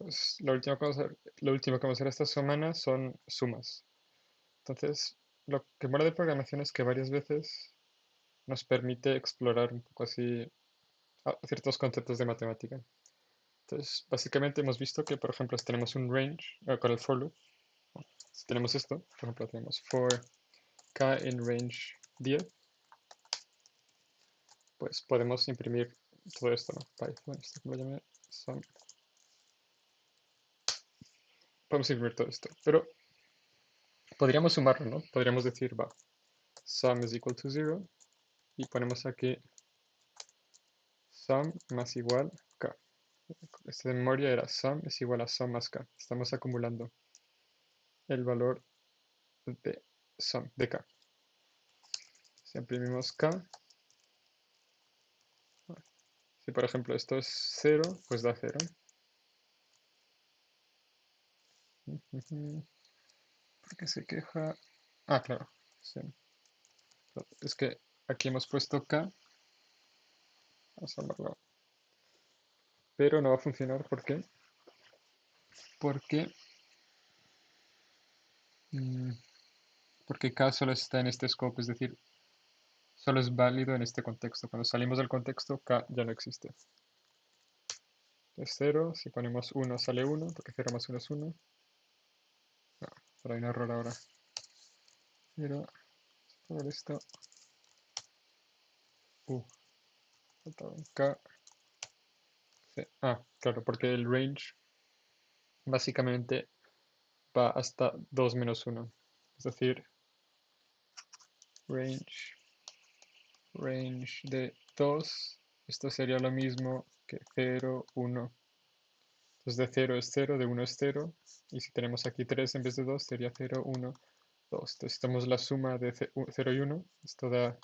Pues lo último que vamos a hacer esta semana son sumas. Entonces, lo que mola de programación es que varias veces nos permite explorar un poco así ciertos conceptos de matemática. Entonces, básicamente hemos visto que, por ejemplo, si tenemos un range con el for loop, si tenemos esto, por ejemplo, tenemos for k en range 10, pues podemos imprimir todo esto, ¿no? Python, esto como lo llamé, sum. Podemos imprimir todo esto, pero podríamos sumarlo, ¿no? Podríamos decir, va, sum is equal to 0 y ponemos aquí sum más igual k. Esta de memoria era sum es igual a sum más k. Estamos acumulando el valor de sum de k. Si imprimimos k, si por ejemplo esto es 0, pues da 0. ¿Por qué se queja? Ah, claro. Sí. Es que aquí hemos puesto k. Vamos a verlo. Pero no va a funcionar. ¿Por qué? Porque, mm, porque k solo está en este scope, es decir, solo es válido en este contexto. Cuando salimos del contexto, k ya no existe. Es 0, si ponemos 1 sale 1, porque 0 más 1 es 1. No, pero hay un error ahora. Pero, por esto, faltaba un k. C. Ah, claro, porque el range básicamente va hasta 2 menos 1. Es decir, range, range de 2. Esto sería lo mismo que 0, 1. Entonces de 0 es 0, de 1 es 0. Y si tenemos aquí 3 en vez de 2, sería 0, 1, 2. Entonces si damos la suma de 0 y 1, esto da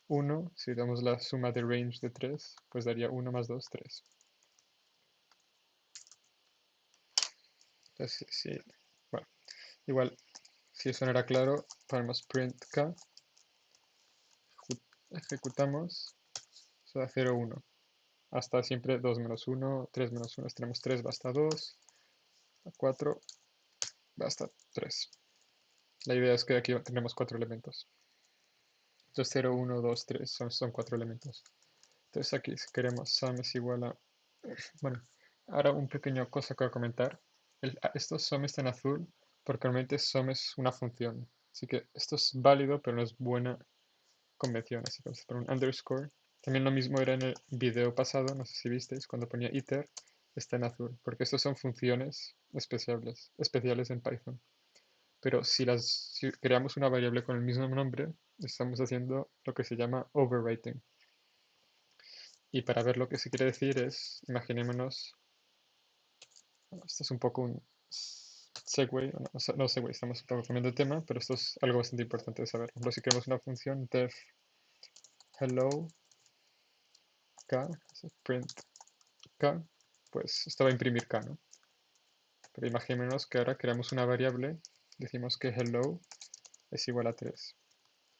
1. Si damos la suma de range de 3, pues daría 1 más 2, 3. Entonces, sí, bueno, igual, si eso no era claro, ponemos print k, ejecutamos, eso da 0, 1. Hasta siempre 2 menos 1, 3 menos 1. Si tenemos 3 va hasta 2, 4 va hasta 3. La idea es que aquí tenemos 4 elementos. Entonces 0, 1, 2, 3 son 4 elementos. Entonces aquí si queremos sum es igual a... Bueno, ahora un pequeño cosa que voy a comentar. Estos sum están en azul porque realmente sum es una función. Así que esto es válido, pero no es buena convención. Así que vamos a poner un underscore. También lo mismo era en el video pasado, no sé si visteis, cuando ponía iter, está en azul, porque estos son funciones especiales en Python. Pero si creamos una variable con el mismo nombre, estamos haciendo lo que se llama overwriting. Y para ver lo que se quiere decir es, imaginémonos, esto es un poco un segue, no segue, estamos un poco cambiando de tema, pero esto es algo bastante importante de saber. Por ejemplo, si queremos una función def hello k, print k, pues esto va a imprimir k, ¿no? Pero imaginémonos que ahora creamos una variable, decimos que hello es igual a 3.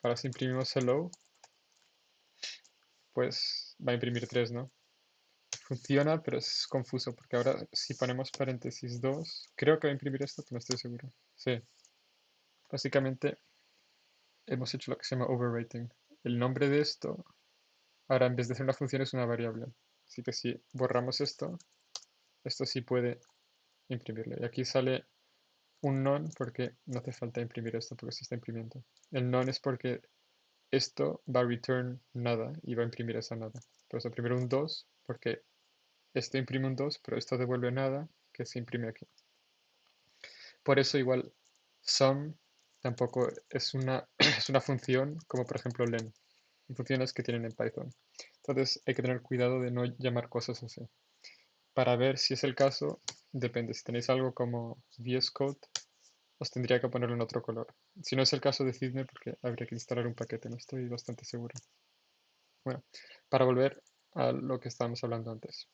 Ahora si imprimimos hello, pues va a imprimir 3, ¿no? Funciona, pero es confuso, porque ahora si ponemos paréntesis 2, creo que va a imprimir esto, pero no estoy seguro. Sí, básicamente hemos hecho lo que se llama overwriting. El nombre de esto, ahora en vez de ser una función es una variable. Así que si borramos esto, esto sí puede imprimirlo. Y aquí sale un non porque no hace falta imprimir esto porque se está imprimiendo. El non es porque esto va a return nada y va a imprimir esa nada. Por eso primero un 2 porque esto imprime un 2 pero esto devuelve nada que se imprime aquí. Por eso igual sum tampoco es una, es una función como por ejemplo len, funciones que tienen en Python. Entonces hay que tener cuidado de no llamar cosas así. Para ver si es el caso, depende. Si tenéis algo como VS Code, os tendría que ponerlo en otro color. Si no es el caso, decidme porque habría que instalar un paquete, no estoy bastante seguro. Bueno, para volver a lo que estábamos hablando antes.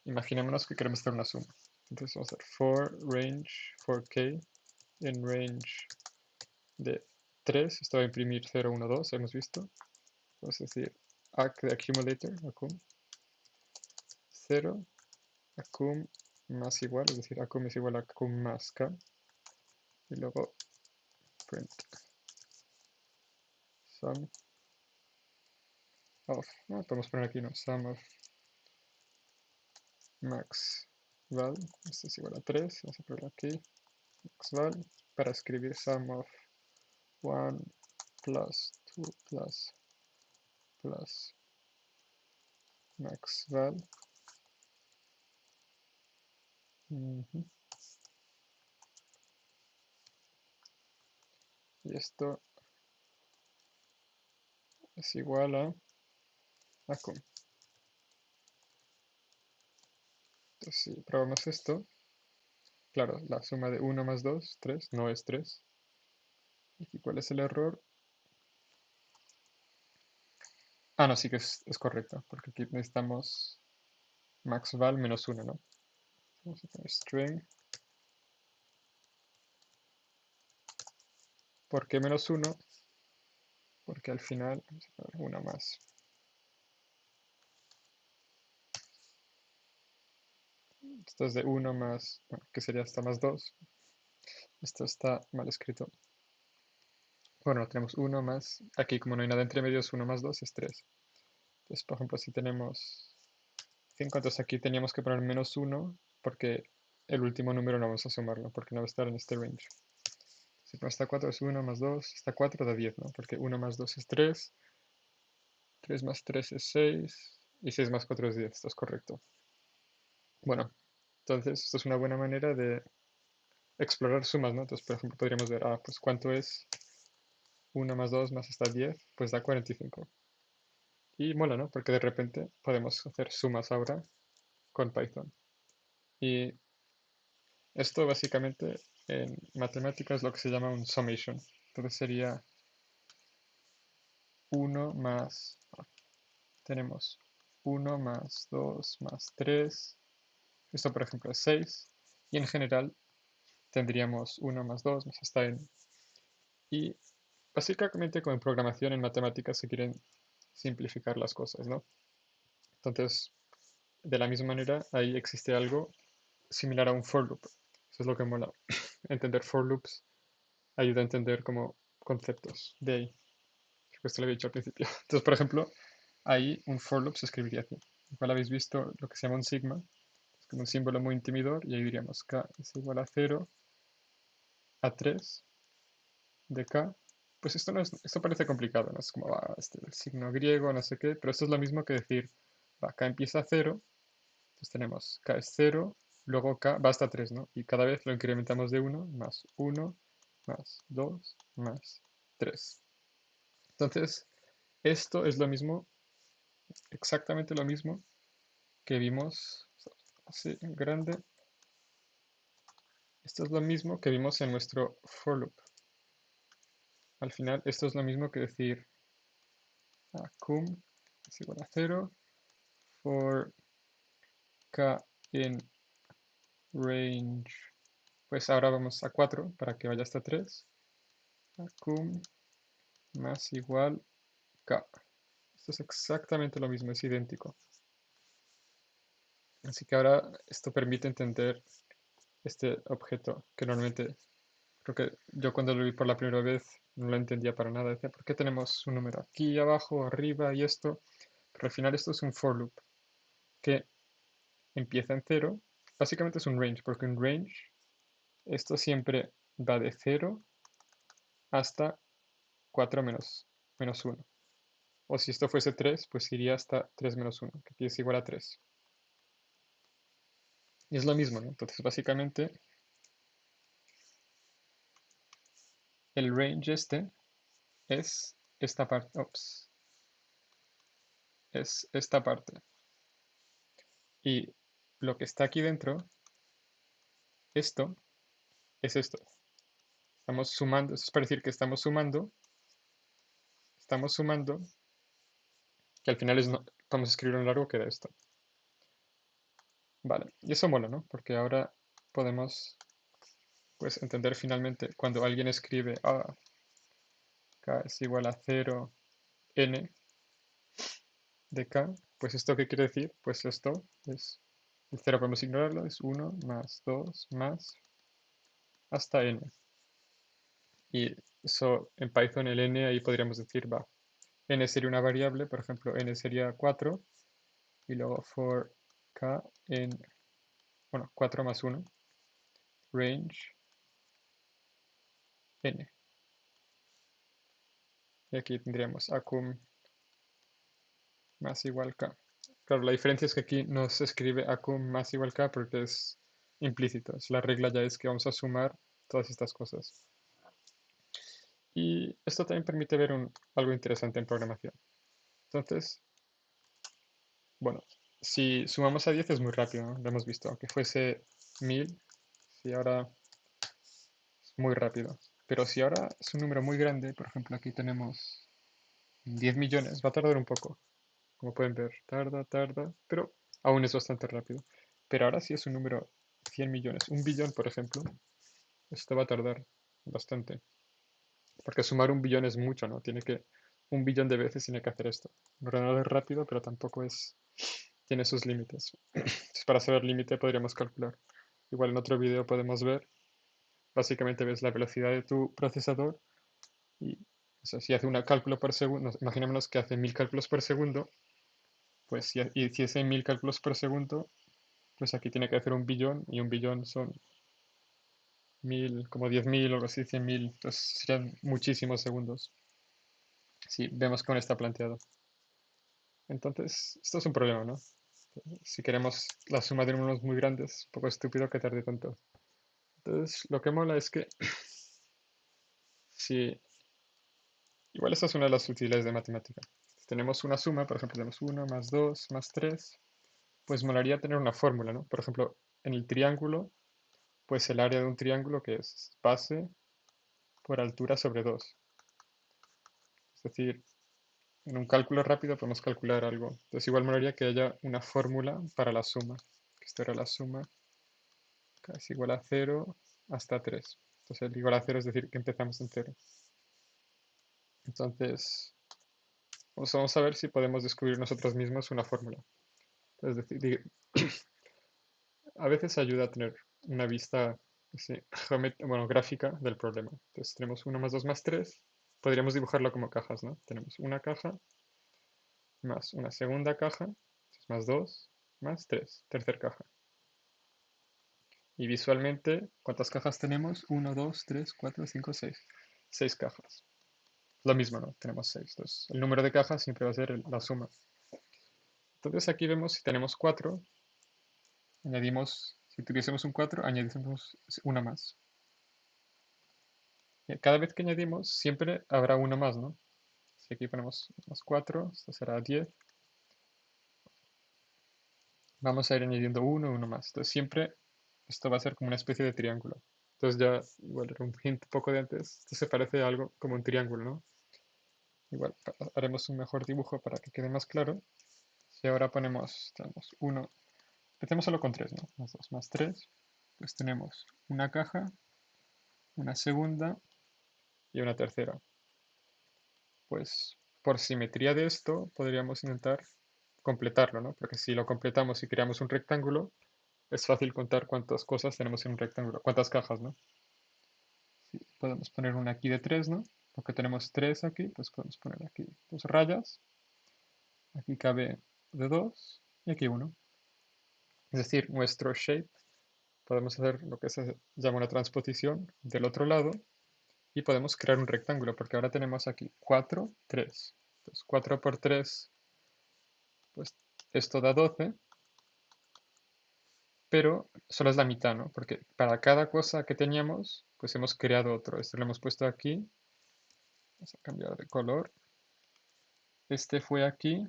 Imaginémonos que queremos hacer una suma. Entonces vamos a hacer for range for k en range de 3. Esto va a imprimir 0, 1, 2, hemos visto. Vamos a decir acc de accumulator, accum 0, accum más igual, es decir, acum es igual a cum más k, y luego print sum of, podemos poner aquí, ¿no? Sum of max val, esto es igual a 3, vamos a ponerlo aquí, max val, para escribir sum of 1 plus 2 plus max val. Y esto es igual a cum. Entonces, si probamos esto, claro, la suma de 1 más 2, 3, no es 3. ¿Y cuál es el error? Ah, no, sí que es correcto, porque aquí necesitamos maxval menos 1, ¿no? Vamos a poner string. ¿Por qué menos 1? Porque al final, vamos a poner una más. Esto es de 1 más, bueno, que sería hasta más 2. Esto está mal escrito. Bueno, tenemos 1 más, aquí como no hay nada entre medios, 1 más 2 es 3. Entonces, por ejemplo, si tenemos 5, entonces aquí teníamos que poner menos 1, porque el último número no vamos a sumarlo, porque no va a estar en este range. Si no está 4 es 1 más 2, está 4 da 10, ¿no? Porque 1 más 2 es 3, 3 más 3 es 6, y 6 más 4 es 10, esto es correcto. Bueno, entonces esto es una buena manera de explorar sumas, ¿no? Entonces, por ejemplo, podríamos ver, pues ¿cuánto es 1 más 2 más hasta 10? Pues da 45. Y mola, ¿no? Porque de repente podemos hacer sumas ahora con Python. Y esto básicamente en matemáticas es lo que se llama un summation. Entonces sería 1 más, tenemos 1 más 2 más 3. Esto por ejemplo es 6. Y en general tendríamos 1 más 2 más hasta n. Y básicamente como en programación, en matemáticas se quieren simplificar las cosas, ¿no? Entonces, de la misma manera, ahí existe algo similar a un for loop. Eso es lo que mola. Entender for loops ayuda a entender como conceptos de ahí. Creo que esto lo había dicho al principio. Entonces, por ejemplo, ahí un for loop se escribiría así. Igual habéis visto lo que se llama un sigma, es como un símbolo muy intimidor, y ahí diríamos k es igual a 0 a 3 de k. Pues esto, no es, esto parece complicado, ¿no? Es como, el signo griego, no sé qué, pero esto es lo mismo que decir, k empieza a 0, entonces tenemos k es 0, luego k va hasta 3, ¿no? Y cada vez lo incrementamos de 1, más 1, más 2, más 3. Entonces, esto es lo mismo, exactamente lo mismo que vimos, así en grande, esto es lo mismo que vimos en nuestro for loop. Al final, esto es lo mismo que decir cum es igual a 0 for k in range, pues ahora vamos a 4 para que vaya hasta 3, cum más igual k. Esto es exactamente lo mismo, es idéntico. Así que ahora esto permite entender este objeto que normalmente, creo que yo cuando lo vi por la primera vez no lo entendía para nada. Decía, ¿por qué tenemos un número aquí abajo, arriba y esto? Pero al final esto es un for loop que empieza en 0. Básicamente es un range, porque un range, esto siempre va de 0 hasta 4 menos 1. O si esto fuese 3, pues iría hasta 3 menos 1, que aquí es igual a 3. Y es lo mismo, ¿no? Entonces, básicamente, el range este es esta parte. Ops. Es esta parte. Y lo que está aquí dentro, esto, es esto. Estamos sumando, eso es para decir que estamos sumando, que al final es no, vamos a escribir un largo que da esto. Vale, y eso mola, ¿no? Porque ahora podemos, pues, entender finalmente cuando alguien escribe, k es igual a 0, n de k, pues esto qué quiere decir, pues esto es El 0 podemos ignorarlo, es 1 más 2 más hasta n. Y eso en Python el n ahí podríamos decir, va, n sería una variable, por ejemplo, n sería 4, y luego for k en, bueno, 4 más 1, range n. Y aquí tendríamos acum más igual k. Claro, la diferencia es que aquí no se escribe acum más igual k porque es implícito. La regla ya es que vamos a sumar todas estas cosas. Y esto también permite ver algo interesante en programación. Entonces, bueno, si sumamos a 10 es muy rápido, ¿no? Lo hemos visto, aunque fuese 1000, si ahora es muy rápido. Pero si ahora es un número muy grande, por ejemplo aquí tenemos 10 millones, va a tardar un poco. Como pueden ver, tarda, pero aún es bastante rápido. Pero ahora si es un número 100 millones, un billón por ejemplo, esto va a tardar bastante. Porque sumar un billón es mucho, ¿no? Un billón de veces tiene que hacer esto. El ordenador es rápido, pero tampoco tiene sus límites. Entonces, para saber límite podríamos calcular. Igual en otro vídeo podemos ver, básicamente ves la velocidad de tu procesador y si hace un cálculo por segundo, imaginémonos que hace 1000 cálculos por segundo, pues si hace 1000 cálculos por segundo, pues aquí tiene que hacer un billón y un billón son 1000, como 10.000 o algo así, 100.000, entonces serían muchísimos segundos. Si vemos cómo está planteado. Entonces, esto es un problema, ¿no? Si queremos la suma de números muy grandes, es un poco estúpido que tarde tanto. Entonces, lo que mola es que si... Igual esta es una de las utilidades de matemática. Si tenemos una suma, por ejemplo, tenemos 1 más 2 más 3, pues molaría tener una fórmula, ¿no? Por ejemplo, en el triángulo, pues el área de un triángulo que es base por altura sobre 2. Es decir, en un cálculo rápido podemos calcular algo. Entonces igual molaría que haya una fórmula para la suma. Que esto era la suma, k es igual a 0 hasta 3. Entonces el igual a 0 es decir que empezamos en 0. Entonces, vamos a ver si podemos descubrir nosotros mismos una fórmula. Es decir, a veces ayuda a tener una vista bueno, gráfica del problema. Entonces tenemos 1 más 2 más 3. Podríamos dibujarlo como cajas, ¿no? Tenemos una caja más una segunda caja, más 2 más 3, tercera caja. Y visualmente, ¿cuántas cajas tenemos? 1, 2, 3, 4, 5, 6. 6 cajas. Lo mismo, ¿no? Tenemos 6. Entonces, el número de cajas siempre va a ser la suma. Entonces, aquí vemos si tenemos 4. Añadimos, si tuviésemos un 4, añadimos una más. Y cada vez que añadimos, siempre habrá uno más, ¿no? Si aquí ponemos más 4, esto será 10. Vamos a ir añadiendo uno más. Entonces, siempre esto va a ser como una especie de triángulo. Entonces, ya, igual era un hint poco de antes, esto se parece a algo como un triángulo, ¿no? Igual haremos un mejor dibujo para que quede más claro. Si ahora tenemos 1, empecemos solo con 3, ¿no? Más 2 más 3. Pues tenemos una caja, una segunda y una tercera. Pues por simetría de esto podríamos intentar completarlo, ¿no? Porque si lo completamos y creamos un rectángulo, es fácil contar cuántas cosas tenemos en un rectángulo, cuántas cajas, ¿no? Sí, podemos poner una aquí de 3, ¿no? Porque tenemos 3 aquí, pues podemos poner aquí 2 rayas. Aquí cabe de 2 y aquí 1. Es decir, nuestro shape podemos hacer lo que se llama una transposición del otro lado y podemos crear un rectángulo porque ahora tenemos aquí 4, 3. Entonces 4 por 3, pues esto da 12, pero solo es la mitad, ¿no? Porque para cada cosa que teníamos, pues hemos creado otro. Esto lo hemos puesto aquí. Vamos a cambiar de color. Este fue aquí,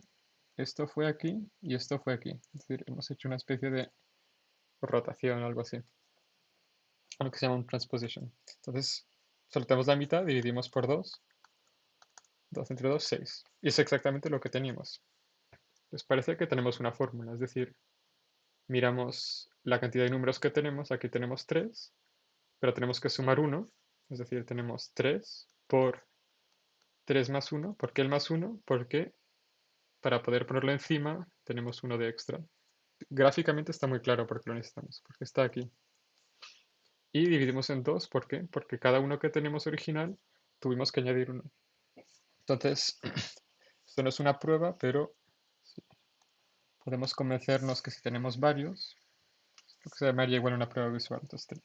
esto fue aquí y esto fue aquí. Es decir, hemos hecho una especie de rotación o algo así. Lo que se llama un transposition. Entonces, soltamos la mitad, dividimos por 2. 2 entre 2, 6. Y es exactamente lo que teníamos. Pues parece que tenemos una fórmula, es decir, miramos la cantidad de números que tenemos. Aquí tenemos 3, pero tenemos que sumar 1. Es decir, tenemos 3 por 3 más 1. ¿Por qué el más 1? Porque para poder ponerlo encima tenemos uno de extra. Gráficamente está muy claro por qué lo necesitamos, porque está aquí. Y dividimos en dos, ¿por qué? Porque cada uno que tenemos original tuvimos que añadir uno. Entonces, esto no es una prueba, pero sí, podemos convencernos que si tenemos varios, lo que se llamaría igual una prueba visual. Entonces,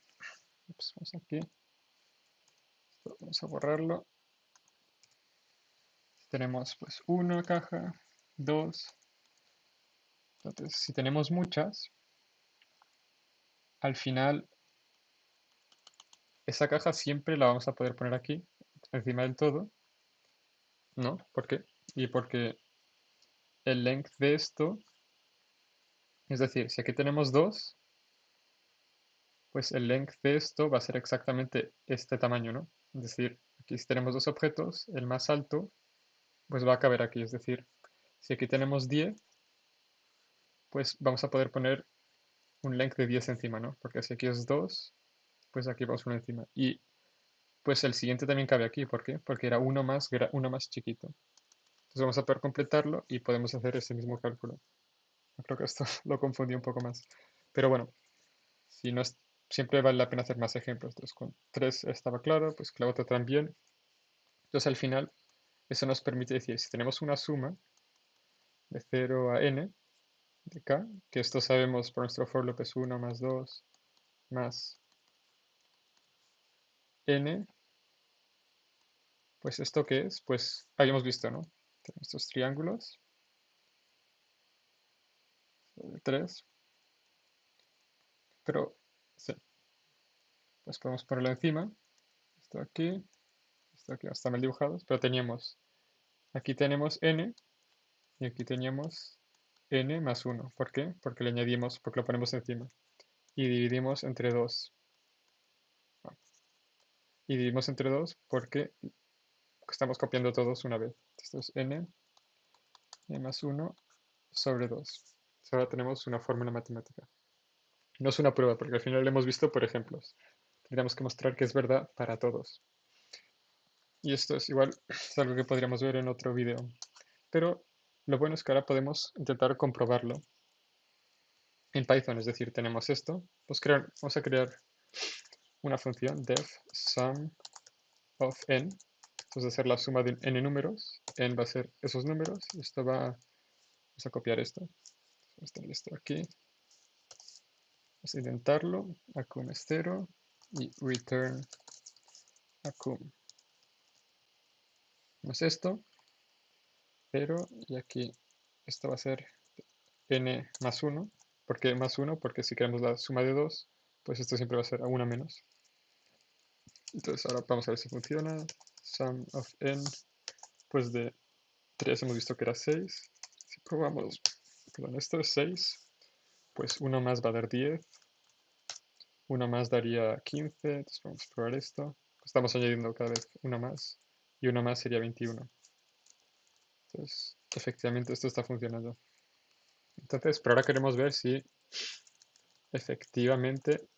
pues, vamos aquí, vamos a borrarlo. Tenemos pues una caja, dos. Entonces, si tenemos muchas, al final esa caja siempre la vamos a poder poner aquí, encima del todo, ¿no? ¿Por qué? Y porque el length de esto, es decir, si aquí tenemos dos, pues el length de esto va a ser exactamente este tamaño, ¿no? Es decir, aquí si tenemos dos objetos, el más alto, pues va a caber aquí. Es decir, si aquí tenemos 10, pues vamos a poder poner un length de 10 encima, ¿no? Porque si aquí es 2, pues aquí vamos uno encima. Y pues el siguiente también cabe aquí. ¿Por qué? Porque era uno más chiquito. Entonces vamos a poder completarlo y podemos hacer ese mismo cálculo. Yo creo que esto lo confundí un poco más. Pero bueno, si no es, siempre vale la pena hacer más ejemplos. Entonces con 3 estaba claro, pues con la otra también. Entonces al final eso nos permite decir, si tenemos una suma de 0 a n de k, que esto sabemos por nuestro for loop es 1 más 2 más n, pues ¿esto qué es? Pues habíamos visto, ¿no? Tenemos estos triángulos de 3, pero sí, pues podemos ponerlo encima, esto aquí, están mal dibujados, pero teníamos, aquí tenemos n y aquí teníamos n más 1. ¿Por qué? Porque le añadimos, porque lo ponemos encima. Y dividimos entre 2. Y dividimos entre 2 porque estamos copiando todos una vez. Esto es n más 1 sobre 2. Ahora tenemos una fórmula matemática. No es una prueba, porque al final lo hemos visto por ejemplos. Tendríamos que mostrar que es verdad para todos. Y esto es igual, es algo que podríamos ver en otro video. Pero lo bueno es que ahora podemos intentar comprobarlo en Python. Es decir, tenemos esto. Pues vamos a crear una función def sum of n. Entonces va a ser la suma de n números. N va a ser esos números. Y esto vamos a copiar esto. Vamos a tener esto aquí. Vamos a intentarlo. Acum es 0 y return acum. No es esto, pero y aquí esto va a ser n más 1. ¿Por qué más 1? Porque si queremos la suma de 2, pues esto siempre va a ser a 1 menos. Entonces ahora vamos a ver si funciona. Sum of n, pues de 3 hemos visto que era 6. Si probamos, perdón, esto es 6, pues 1 más va a dar 10. 1 más daría 15. Entonces vamos a probar esto. Estamos añadiendo cada vez una más. Y una más sería 21. Entonces, efectivamente esto está funcionando. Entonces, pero ahora queremos ver si efectivamente,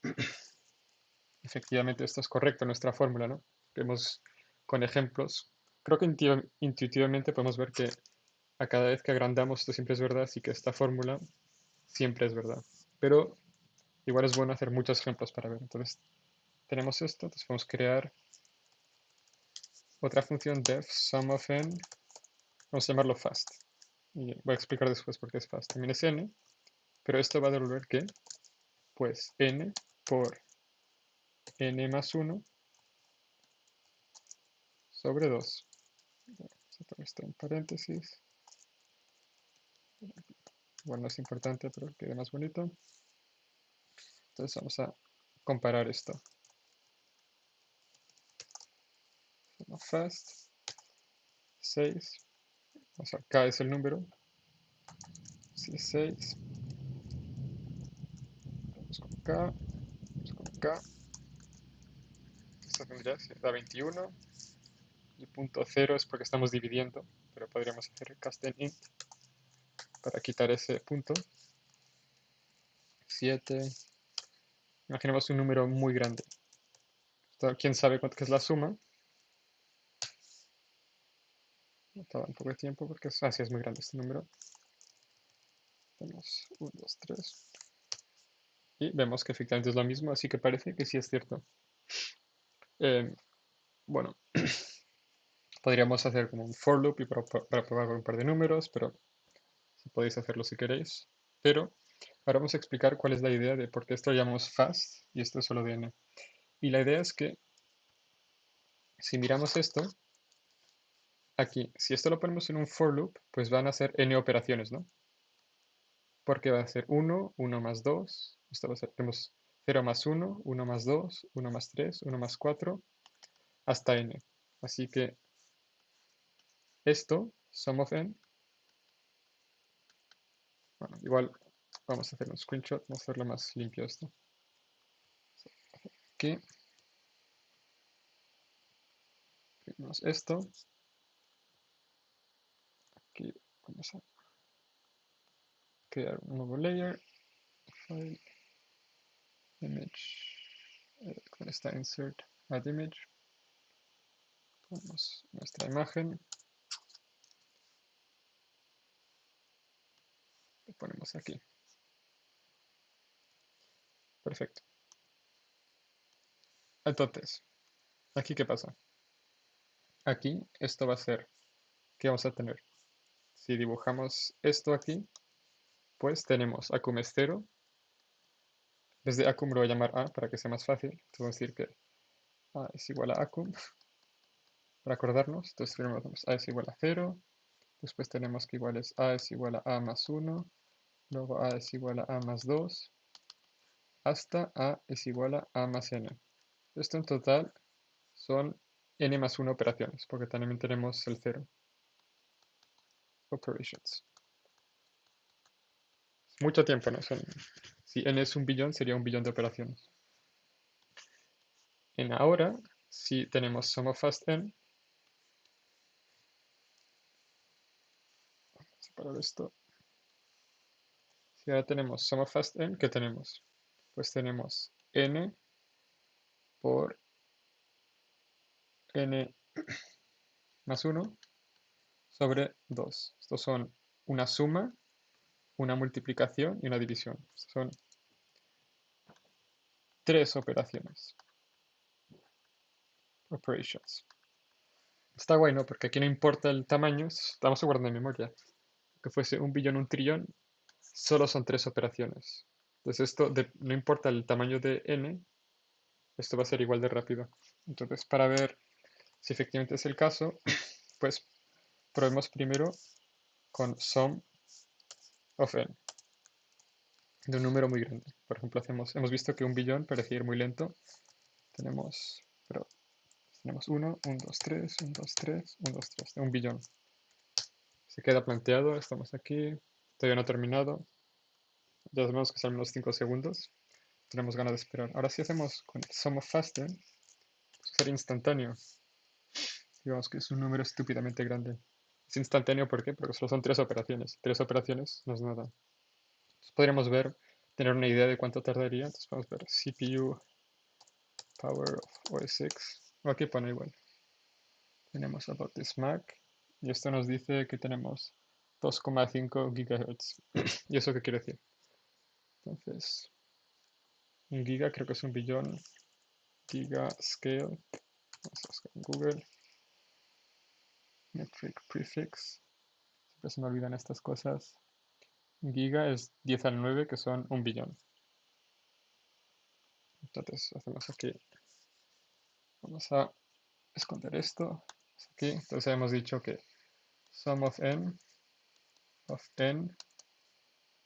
efectivamente esto es correcto, nuestra fórmula, ¿no? Vemos con ejemplos. Creo que intuitivamente podemos ver que a cada vez que agrandamos esto siempre es verdad, así que esta fórmula siempre es verdad. Pero igual es bueno hacer muchos ejemplos para ver. Entonces, tenemos esto, entonces podemos crear otra función def sum of n, vamos a llamarlo fast. Y voy a explicar después por qué es fast. También es n, pero esto va a devolver ¿qué? Pues n por n más 1 sobre 2. Vamos a poner esto en paréntesis. Bueno, no es importante, pero quede más bonito. Entonces vamos a comparar esto. Fast 6. Vamos a, K es el número. Si es 6. Vamos con K. Vamos con K. Esto tendría, da 21. Y punto 0 es porque estamos dividiendo, pero podríamos hacer casting int para quitar ese punto. 7. Imaginemos un número muy grande. ¿Quién sabe cuánto es la suma? Toma un poco de tiempo porque así es muy grande este número. Hacemos 1, 2, 3. Y vemos que efectivamente es lo mismo, así que parece que sí es cierto. Bueno, podríamos hacer como un for loop y para probar con un par de números, pero si podéis hacerlo si queréis. Pero ahora vamos a explicar cuál es la idea de por qué esto lo llamamos fast y esto es solo de n. Y la idea es que si miramos esto, aquí, si esto lo ponemos en un for loop, pues van a ser n operaciones, ¿no? Porque va a ser 1, 1 más 2, esto va a ser, tenemos 0 más 1, 1 más 2, 1 más 3, 1 más 4, hasta n. Así que esto, sum of n, bueno, igual vamos a hacer un screenshot, vamos a hacerlo más limpio esto. Aquí, tenemos esto, aquí vamos a crear un nuevo layer, file, image, con esta insert, add image, ponemos nuestra imagen, lo ponemos aquí. Perfecto. Entonces, ¿aquí qué pasa? Aquí esto va a ser, ¿qué vamos a tener? Si dibujamos esto aquí, pues tenemos acum es 0. Desde acum lo voy a llamar a para que sea más fácil. Entonces vamos a decir que a es igual a acum para acordarnos. Entonces tenemos a es igual a 0. Después tenemos que igual es a es igual a más 1. Luego a es igual a más 2. Hasta a es igual a más n. Esto en total son n más 1 operaciones, porque también tenemos el 0. Operations. Mucho tiempo, ¿no? Si n es un billón, sería un billón de operaciones. En ahora, si tenemos sum of fast n, vamos a separar esto. Si ahora tenemos sum of fast n, ¿qué tenemos? Pues tenemos n por n más 1 sobre 2. Estos son una suma, una multiplicación y una división. Estos son 3 operaciones. Operations. Está guay, ¿no? Porque aquí no importa el tamaño, estamos guardando en memoria. Que fuese un billón, un trillón, solo son 3 operaciones. Entonces esto, no importa el tamaño de n, esto va a ser igual de rápido. Entonces para ver si efectivamente es el caso, pues probemos primero con sum of n, de un número muy grande. Por ejemplo, hemos visto que un billón parece ir muy lento. Tenemos 1, 1, 2, 3, 1, 2, 3, 1, 2, 3, de un billón. Se queda planteado, estamos aquí, todavía no ha terminado. Ya sabemos que son unos 5 segundos. Tenemos ganas de esperar. Ahora si hacemos con sum of faster, pues ser instantáneo. Digamos que es un número estúpidamente grande. Es instantáneo, ¿por qué? Porque solo son 3 operaciones. 3 operaciones no es nada. Entonces podríamos ver, tener una idea de cuánto tardaría. Entonces podemos ver CPU power of OS X. O aquí pone igual. Tenemos about this Mac. Y esto nos dice que tenemos 2,5 GHz. ¿Y eso qué quiere decir? Entonces, un giga creo que es un billón. Giga scale. Vamos a buscar en Google. Metric prefix. Siempre se me olvidan estas cosas. Giga es 10 al 9, que son un billón. Entonces hacemos aquí. Vamos a esconder esto. Aquí. Entonces hemos dicho que sum of n,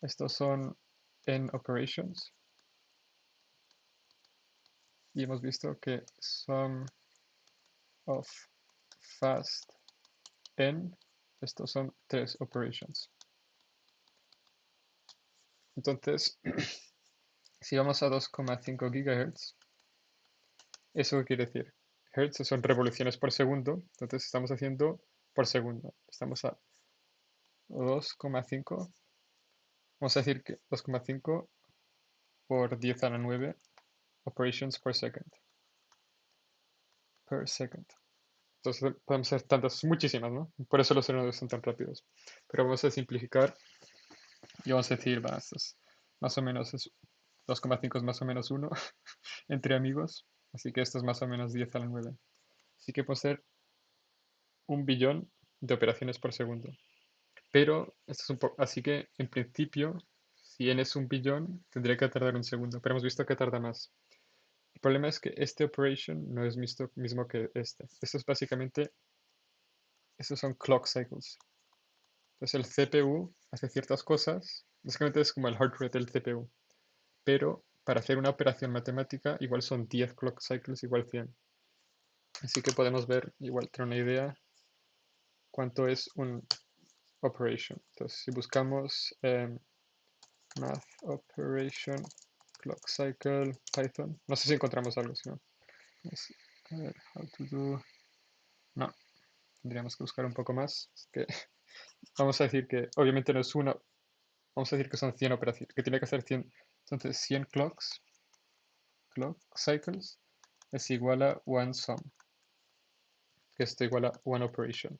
estos son n operations. Y hemos visto que sum of fast n, estos son 3 operations. Entonces, si vamos a 2,5 GHz, ¿eso qué quiere decir? Hertz son revoluciones por segundo, entonces estamos haciendo por segundo. Estamos a 2,5. Vamos a decir que 2,5 por 10 a la 9 operations per second. Per second. Entonces podemos hacer tantas, muchísimas, ¿no? Por eso los ordenadores son tan rápidos. Pero vamos a simplificar Y vamos a decir, va, esto es más o menos es 2,5 es más o menos 1 entre amigos. Así que esto es más o menos 10 a la 9. Así que puede ser 1 billón de operaciones por segundo. Pero esto es un poco, así que en principio, si n es 1 billón, tendría que tardar un segundo. Pero hemos visto que tarda más. El problema es que este operation no es mismo que este. Esto es básicamente, estos son clock cycles. Entonces el CPU hace ciertas cosas, básicamente es como el heart rate del CPU, pero para hacer una operación matemática igual son 10 clock cycles igual 100. Así que podemos ver, igual tener una idea, cuánto es un operation. Entonces si buscamos math operation clock cycle Python, no sé si encontramos algo, si no. A ver, how to do. No, tendríamos que buscar un poco más. Así que vamos a decir que obviamente no es una, vamos a decir que son 100 operaciones, que tiene que hacer 100. Entonces 100 clock cycles es igual a one sum, que esto igual a one operation.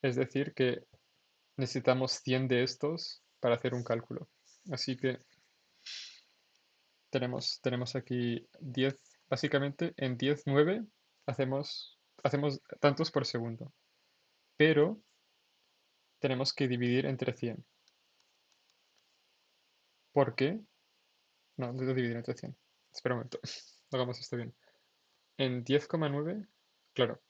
Es decir que necesitamos 100 de estos para hacer un cálculo. Así que tenemos aquí 10, básicamente en 10, 9 hacemos tantos por segundo, pero tenemos que dividir entre 100. ¿Por qué? No, no dividir entre 100. Espera un momento, hagamos esto bien. En 10,9, claro.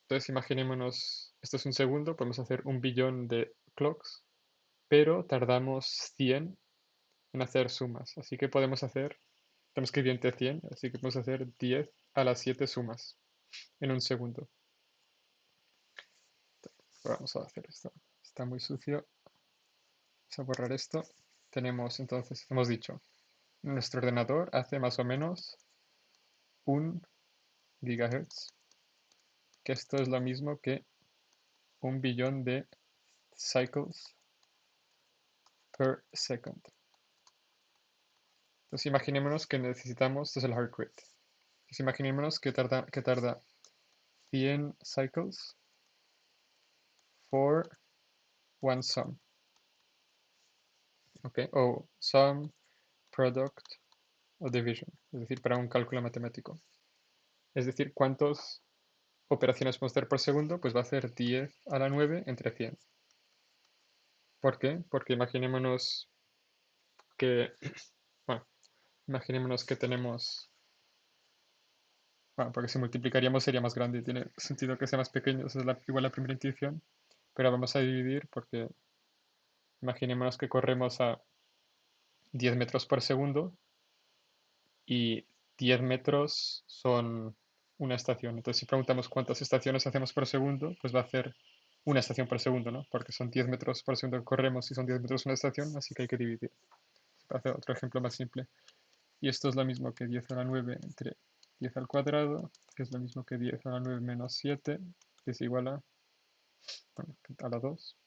Entonces imaginémonos, esto es un segundo, podemos hacer 1 billón de clocks, pero tardamos 100 en hacer sumas. Así que tenemos que dividir entre 100, así que podemos hacer 10 a la 7 sumas en un segundo. Vamos a hacer esto. Está muy sucio. Vamos a borrar esto. Tenemos entonces, hemos dicho, nuestro ordenador hace más o menos 1 GHz, que esto es lo mismo que 1 billón de cycles per second. Entonces imaginémonos que necesitamos, esto es el heart rate. Entonces imaginémonos que tarda 100 cycles for one sum. ¿Ok? O sum, product o division. Es decir, para un cálculo matemático. Es decir, ¿cuántas operaciones podemos hacer por segundo? Pues va a ser 10 a la 9 entre 100. ¿Por qué? Porque imaginémonos que, bueno, imaginémonos que tenemos, bueno, porque si multiplicaríamos sería más grande, tiene sentido que sea más pequeño, esa es igual la primera intuición, pero vamos a dividir porque imaginémonos que corremos a 10 metros por segundo y 10 metros son una estación. Entonces, si preguntamos cuántas estaciones hacemos por segundo, pues va a hacer una estación por segundo, ¿no? Porque son 10 metros por segundo que corremos y son 10 metros una estación, así que hay que dividir. Para hacer otro ejemplo más simple. Y esto es lo mismo que 10 a la 9 entre 10 al cuadrado, que es lo mismo que 10 a la 9 menos 7, que es igual a, bueno, a la 2.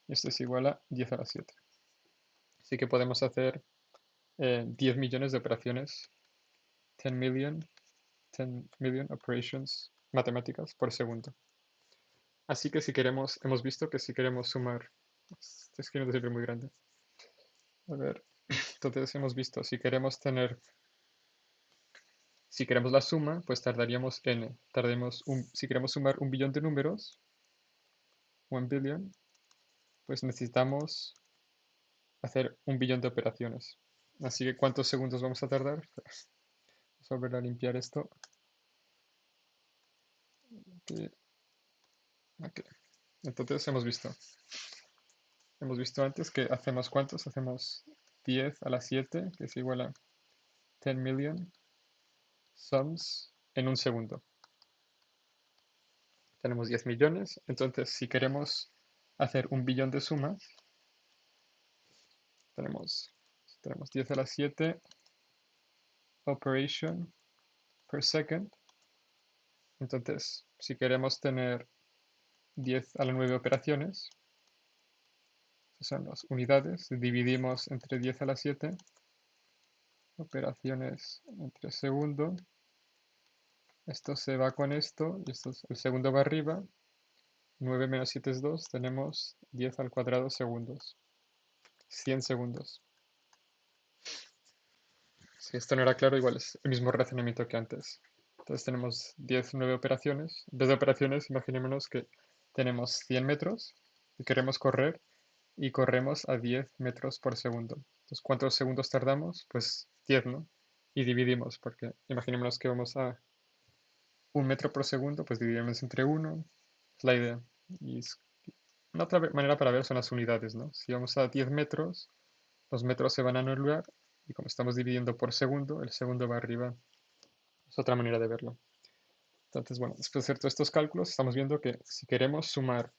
Y esto es igual a 10 a la 7. Así que podemos hacer 10 millones de operaciones, 10 million operations matemáticas por segundo. Así que si queremos, hemos visto que si queremos sumar, estoy escribiendo siempre muy grande. A ver, entonces hemos visto, si queremos la suma, pues tardaríamos n. Si queremos sumar 1 billón de números, 1 billion, pues necesitamos hacer 1 billón de operaciones. Así que ¿cuántos segundos vamos a tardar? Vamos a volver a limpiar esto. Aquí. Entonces hemos visto antes que hacemos ¿cuántos? Hacemos 10 a la 7, que es igual a 10 million sums en un segundo. Tenemos 10 millones, entonces si queremos hacer 1 billón de sumas, tenemos 10 a la 7 operation per second. Entonces, si queremos tener 10 a la 9 operaciones, que son las unidades, dividimos entre 10 a la 7 operaciones entre segundo. Esto se va con esto y el segundo va arriba. 9 menos 7 es 2, tenemos 10 al cuadrado segundos. 100 segundos. Si esto no era claro, igual es el mismo razonamiento que antes. Entonces tenemos 10, 9 operaciones. En vez de operaciones, imaginémonos que tenemos 100 metros y queremos correr y corremos a 10 metros por segundo. Entonces, ¿cuántos segundos tardamos? Pues 10, ¿no? Y dividimos, porque imaginémonos que vamos a 1 metro por segundo, pues dividimos entre 1, es la idea. Y una otra manera para ver son las unidades, ¿no? Si vamos a 10 metros, los metros se van a anular y como estamos dividiendo por segundo, el segundo va arriba. Es otra manera de verlo. Entonces, bueno, después de hacer todos estos cálculos, estamos viendo que si queremos sumar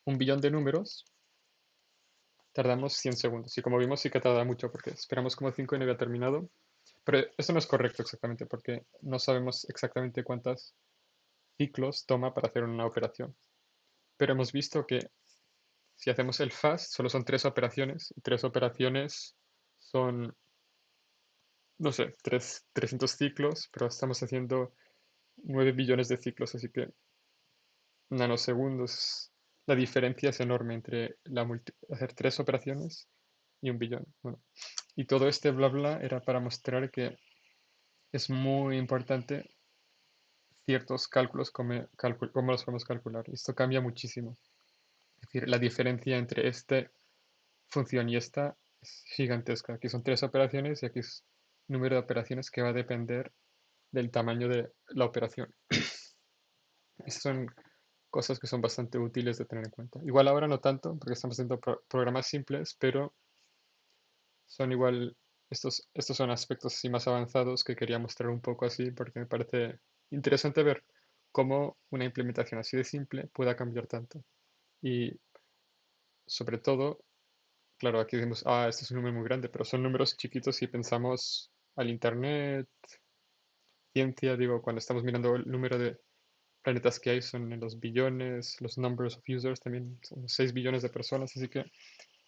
1 billón de números, tardamos 100 segundos. Y como vimos, sí que tarda mucho porque esperamos como 5 y no había terminado. Pero eso no es correcto exactamente porque no sabemos exactamente cuántos ciclos toma para hacer una operación. Pero hemos visto que si hacemos el fast, solo son 3 operaciones. Y 3 operaciones son, no sé, 300 ciclos, pero estamos haciendo 9 billones de ciclos, así que nanosegundos. La diferencia es enorme entre hacer 3 operaciones y 1 billón. Bueno, y todo este bla bla era para mostrar que es muy importante ciertos cálculos, cómo los podemos calcular. Esto cambia muchísimo. Es decir, la diferencia entre esta función y esta es gigantesca. Aquí son 3 operaciones y aquí es número de operaciones que va a depender del tamaño de la operación. Estas son cosas que son bastante útiles de tener en cuenta. Igual ahora no tanto, porque estamos haciendo programas simples, pero son igual, estos son aspectos así más avanzados que quería mostrar un poco así, porque me parece interesante ver cómo una implementación así de simple pueda cambiar tanto. Y sobre todo, claro, aquí decimos, este es un número muy grande, pero son números chiquitos si pensamos al Internet, ciencia, digo, cuando estamos mirando el número de planetas que hay son en los billones, los numbers of users también son 6 billones de personas, así que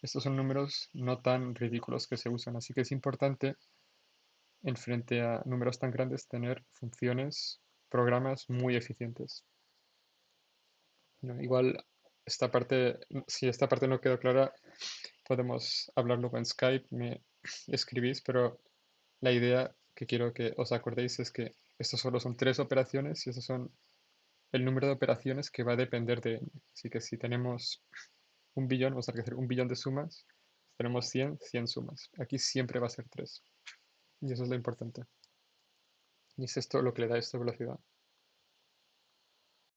estos son números no tan ridículos que se usan, así que es importante en frente a números tan grandes tener funciones, programas muy eficientes. ¿No? Igual esta parte, si esta parte no quedó clara, podemos hablarlo en Skype, me escribís, pero la idea que quiero que os acordéis es que estos solo son 3 operaciones y esos son el número de operaciones que va a depender de n. Así que si tenemos 1 billón, vamos a tener que hacer 1 billón de sumas. Si tenemos 100, 100 sumas. Aquí siempre va a ser 3. Y eso es lo importante. Y es esto lo que le da esta velocidad.